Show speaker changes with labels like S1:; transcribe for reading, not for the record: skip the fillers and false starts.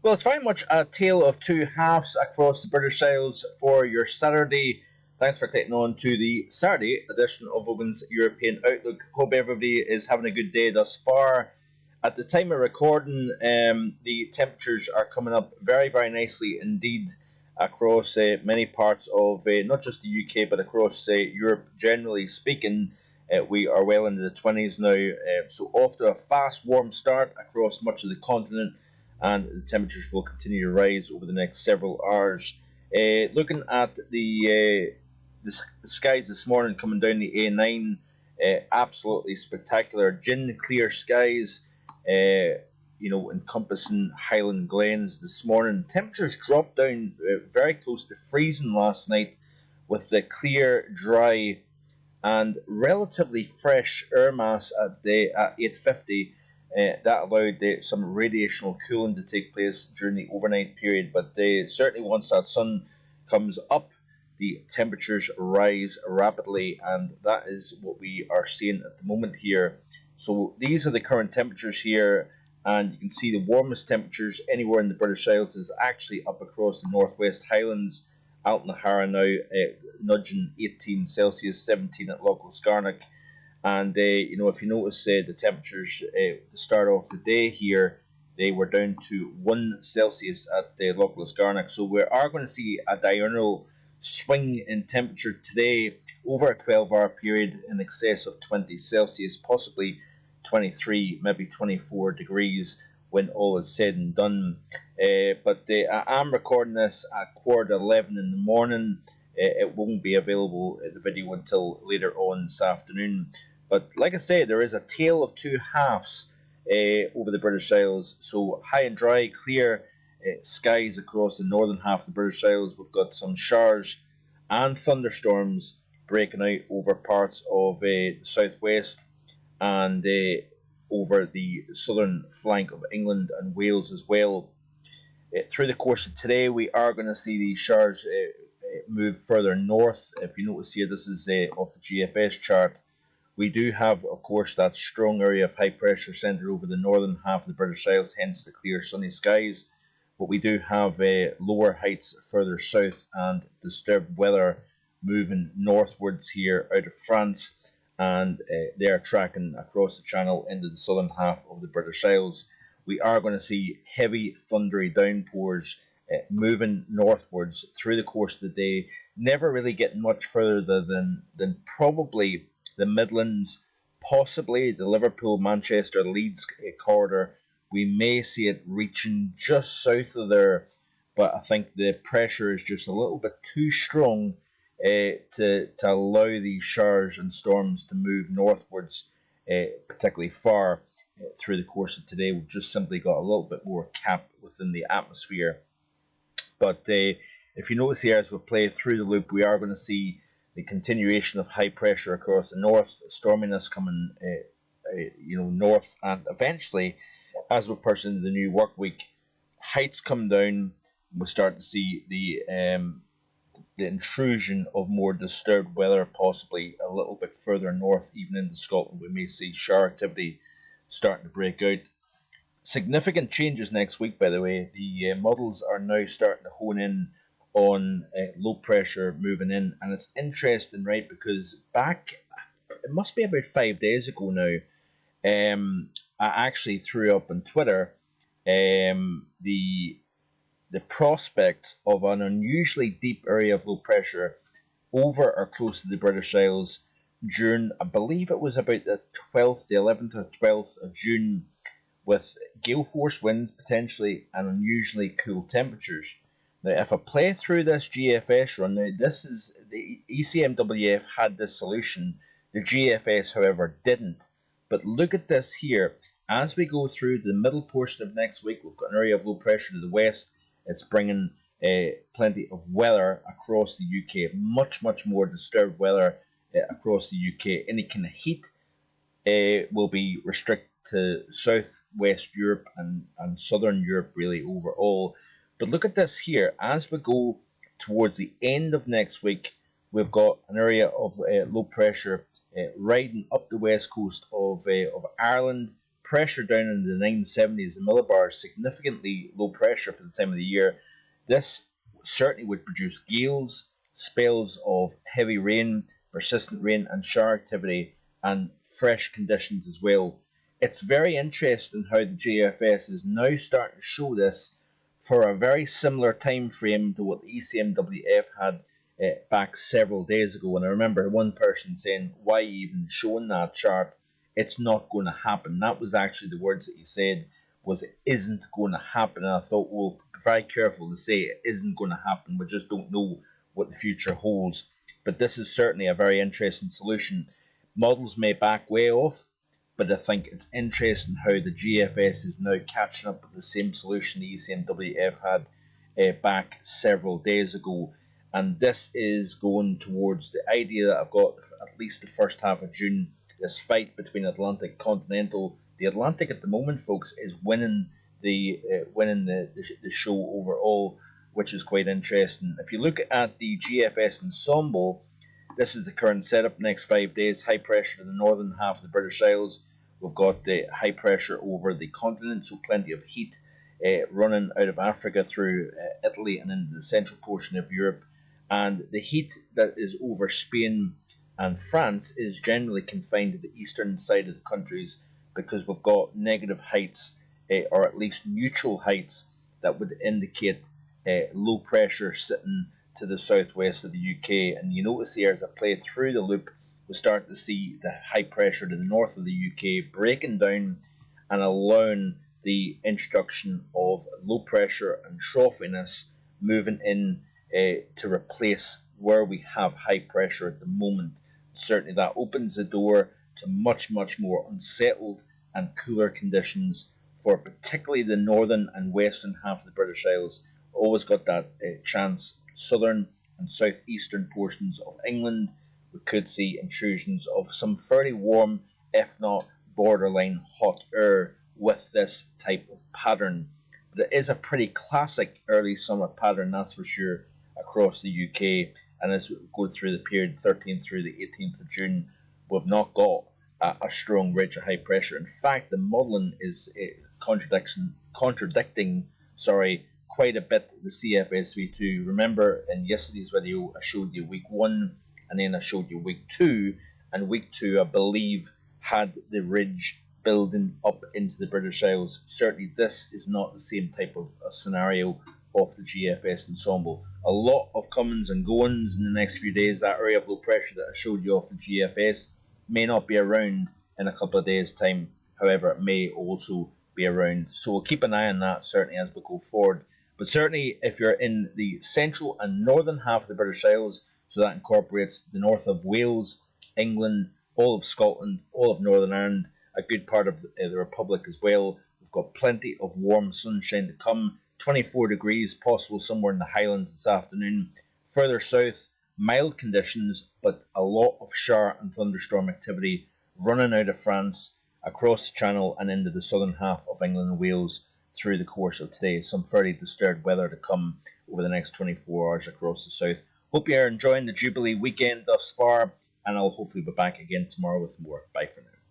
S1: Well, it's very much a tale of two halves across the British Isles for your Saturday. Thanks for clicking on to the Saturday edition of Vogan's European Outlook. Hope everybody is having a good day thus far. At the time of recording, the temperatures are coming up very, very nicely indeed across many parts of not just the UK but across Europe generally speaking. We are well into the 20s now, so off to a fast, warm start across much of the continent, and the temperatures will continue to rise over the next several hours. Looking at the skies this morning coming down the A9, absolutely spectacular, gin clear skies. Encompassing Highland Glens this morning. Temperatures dropped down very close to freezing last night with the clear, dry, and relatively fresh air mass at 8:50. That allowed some radiational cooling to take place during the overnight period, but certainly once that sun comes up, the temperatures rise rapidly, and that is what we are seeing at the moment here. So these are the current temperatures here, and you can see the warmest temperatures anywhere in the British Isles is actually up across the Northwest Highlands. Altnahara now nudging 18 Celsius, 17 at Loch Liscarnock. And, if you notice the temperatures to start off the day here, they were down to 1 Celsius at Loch Liscarnock. So we are going to see a diurnal swing in temperature today over a 12-hour period in excess of 20 Celsius, possibly 23, maybe 24 degrees when all is said and done. But I am recording this at 11:15 in the morning. It won't be available the video until later on this afternoon. But like I say, there is a tale of two halves over the British Isles. So high and dry, clear skies across the northern half of the British Isles. We've got some showers and thunderstorms breaking out over parts of the southwest and over the southern flank of England and Wales as well. Through the course of today, we are going to see these showers move further north. If you notice here, this is off the GFS chart. We do have, of course, that strong area of high pressure centred over the northern half of the British Isles, hence the clear sunny skies. But we do have lower heights further south and disturbed weather moving northwards here out of France, and they are tracking across the channel into the southern half of the British Isles. We are going to see heavy thundery downpours moving northwards through the course of the day, never really getting much further than probably the Midlands, possibly the Liverpool, Manchester, Leeds corridor. We may see it reaching just south of there, but I think the pressure is just a little bit too strong to allow these showers and storms to move northwards particularly far through the course of today. We've just simply got a little bit more cap within the atmosphere. But if you notice here, as we play through the loop, we are going to see the continuation of high pressure across the north, storminess coming north, and eventually, as we push into the new work week, heights come down. We'll start to see the intrusion of more disturbed weather, possibly a little bit further north, even into Scotland. We may see shower activity starting to break out. Significant changes next week, by the way. The models are now starting to hone in on low pressure moving in, and it's interesting, right? Because back, it must be about 5 days ago now, I actually threw up on Twitter the prospects of an unusually deep area of low pressure over or close to the British Isles during, I believe it was about the 11th or 12th of June, with gale force winds potentially and unusually cool temperatures. Now, if I play through this GFS run, now this is the ECMWF had this solution. The GFS, however, didn't. But look at this here. As we go through the middle portion of next week, we've got an area of low pressure to the west. It's bringing plenty of weather across the UK. Much, much more disturbed weather across the UK. Any kind of heat will be restricted to southwest Europe and southern Europe, really, overall. But look at this here. As we go towards the end of next week, we've got an area of low pressure riding up the west coast of Ireland, pressure down in the 970s, the millibars, significantly low pressure for the time of the year. This certainly would produce gales, spells of heavy rain, persistent rain and shower activity, and fresh conditions as well. It's very interesting how the GFS is now starting to show this for a very similar time frame to what the ECMWF had back several days ago. And I remember one person saying, "Why even showing that chart? It's not going to happen." That was actually the words that he said, was "it isn't going to happen." And I thought, well, be very careful to say it isn't going to happen. We just don't know what the future holds. But this is certainly a very interesting solution. Models may back way off, but I think it's interesting how the GFS is now catching up with the same solution the ECMWF had back several days ago. And this is going towards the idea that I've got at least the first half of June, this fight between Atlantic Continental. The Atlantic at the moment, folks, is winning the show overall, which is quite interesting. If you look at the GFS ensemble, this is the current setup. Next 5 days, high pressure to the northern half of the British Isles. We've got high pressure over the continent, so plenty of heat running out of Africa through Italy and into the central portion of Europe. And the heat that is over Spain and France is generally confined to the eastern side of the countries, because we've got negative heights, or at least neutral heights, that would indicate low pressure sitting to the southwest of the UK. And you notice here, as I play through the loop, we start to see the high pressure to the north of the UK breaking down and allowing the introduction of low pressure and troughiness moving in to replace where we have high pressure at the moment. Certainly that opens the door to much more unsettled and cooler conditions for particularly the northern and western half of the British Isles. Always got that chance. Southern and southeastern portions of England, we could see intrusions of some fairly warm, if not borderline hot air with this type of pattern. But it is a pretty classic early summer pattern, that's for sure, across the UK. And as we go through the period 13th through the 18th of June, we've not got a strong ridge of high pressure. In fact, the modelling is contradicting quite a bit the CFSV2. Remember, in yesterday's video, I showed you week 1, and then I showed you week 2, and week 2, I believe, had the ridge building up into the British Isles. Certainly this is not the same type of scenario of the GFS ensemble. A lot of comings and goings in the next few days. That area of low pressure that I showed you off the GFS may not be around in a couple of days' time. However, it may also be around. So we'll keep an eye on that, certainly, as we go forward. But certainly, if you're in the central and northern half of the British Isles, so that incorporates the north of Wales, England, all of Scotland, all of Northern Ireland, a good part of the Republic as well. We've got plenty of warm sunshine to come. 24 degrees possible somewhere in the Highlands this afternoon. Further south, mild conditions, but a lot of shower and thunderstorm activity running out of France, across the Channel and into the southern half of England and Wales through the course of today. Some fairly disturbed weather to come over the next 24 hours across the south. Hope you are enjoying the Jubilee weekend thus far, and I'll hopefully be back again tomorrow with more. Bye for now.